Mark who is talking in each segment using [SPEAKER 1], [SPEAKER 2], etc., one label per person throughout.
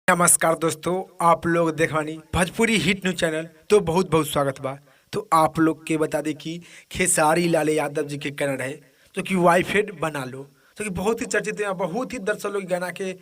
[SPEAKER 1] नमस्कार दोस्तों, आप लोग देखवानी भोजपुरी हिट न्यूज चैनल तो बहुत बहुत स्वागत बा। तो आप लोग के बता दें कि खेसारी लाल यादव जी के गाना रहे जो कि वाईफाई बना लो, जो कि बहुत ही चर्चित है, बहुत ही दर्शक लोग गाना के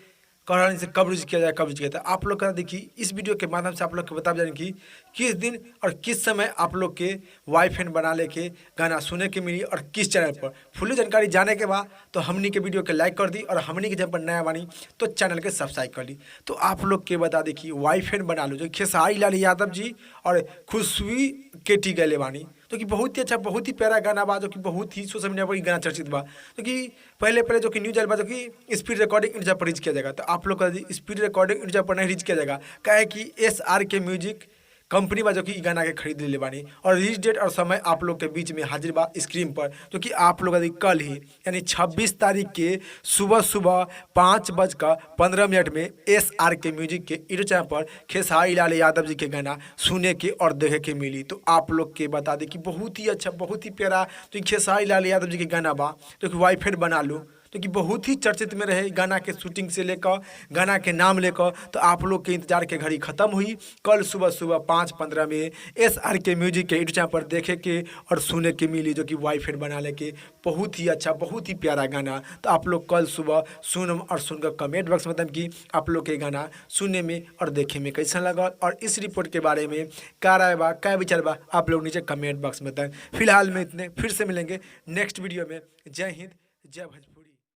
[SPEAKER 1] कहानी से कवरेज किया जाए, कवरेज किया जाए। आप लोग का देखिए इस वीडियो के माध्यम से आप लोग को बता जाए कि किस दिन और किस समय आप लोग के वाईफाई बना लेके गाना सुने के मिली और किस चैनल पर। फुल जानकारी जाने के बाद तो हमनी के वीडियो के लाइक कर दी और हमनी के जब पर नया बनी तो चैनल के सब्सक्राइब कर ली। तो आप लोग के बता दें कि वाईफाई बना लो जो खेसारी लाल यादव जी और खुशबू के टी गले बानी, जो कि बहुत ही अच्छा, बहुत ही प्यारा गाना बा, जो कि बहुत ही सोशल मीडिया पर गाना चर्चित बा। जो कि पहले पहले जो कि न्यूज आयल बा जो कि स्पीड रिकॉर्डिंग इंडिया पर रीच किया जाएगा। तो आप लोग का स्पीड रिकॉर्डिंग इंडिया पर नहीं रीच किया जाएगा, क्या है कि SR के म्यूजिक कंपनी बा जो कि गाना के खरीद ले बानी और रिलीज डेट और समय आप लोग के बीच में हाजिर बा स्क्रीन पर, जो कि आप लोग कल ही यानी 26 तारीख के सुबह सुबह 5:15 में SR के म्यूजिक के यूट्यूब चैनल पर खेसारी लाल यादव जी के गाना सुने के और देखे के मिली। तो आप लोग के बता दें कि बहुत ही अच्छा, बहुत ही प्यारा जो खेसारी लाल यादव जी के गाना बा जो कि वाईफाई बना लो, जो कि बहुत ही चर्चित में रहे गाना के शूटिंग से लेकर गाना के नाम लेकर। तो आप लोग के इंतजार के घड़ी खत्म हुई, कल सुबह सुबह 5:15 में SR के म्यूजिक के यूट्यूब चैनल पर देखे के और सुने के मिली, जो कि वाईफाई बना लेके बहुत ही अच्छा, बहुत ही प्यारा गाना। तो आप लोग कल सुबह सुन और सुनकर कमेंट बॉक्स में बताएं कि आप लोग के गाना सुनने में और देखे में कैसा लगा और इस रिपोर्ट के बारे में क्या राय बा, क्या विचार बा, आप लोग नीचे कमेंट बॉक्स में बताएं। फिलहाल में इतने, फिर से मिलेंगे नेक्स्ट वीडियो में। जय हिंद, जय भोजपुरी।